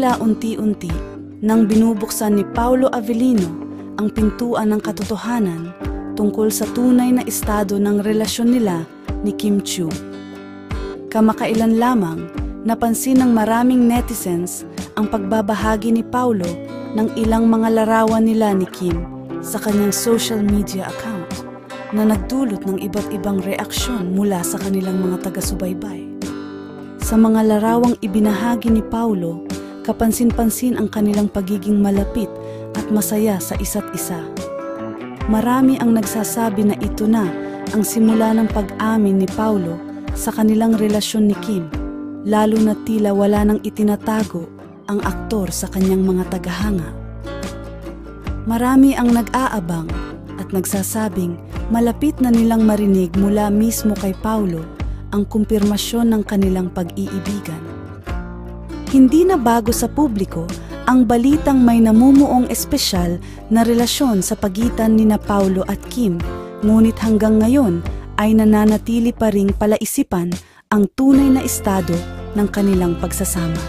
tila unti-unti nang binubuksan ni Paolo Avellino ang pintuan ng katotohanan tungkol sa tunay na estado ng relasyon nila ni Kim Chiu. Kamakailan lamang, napansin ng maraming netizens ang pagbabahagi ni Paolo ng ilang mga larawan nila ni Kim sa kanyang social media account na nagdulot ng iba't ibang reaksyon mula sa kanilang mga taga-subaybay. Sa mga larawang ibinahagi ni Paolo, kapansin-pansin ang kanilang pagiging malapit at masaya sa isa't isa. Marami ang nagsasabi na ito na ang simula ng pag-amin ni Paolo sa kanilang relasyon ni Kim, lalo na tila wala nang itinatago ang aktor sa kanyang mga tagahanga. Marami ang nag-aabang at nagsasabing malapit na nilang marinig mula mismo kay Paolo ang kumpirmasyon ng kanilang pag-iibigan. Hindi na bago sa publiko ang balitang may namumuong espesyal na relasyon sa pagitan nina Paolo at Kim, ngunit hanggang ngayon ay nananatili pa ring palaisipan ang tunay na estado ng kanilang pagsasama.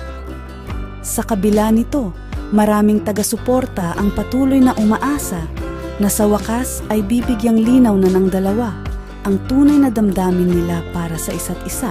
Sa kabila nito, maraming taga-suporta ang patuloy na umaasa na sa wakas ay bibigyang linaw na ng dalawa ang tunay na damdamin nila para sa isa't isa.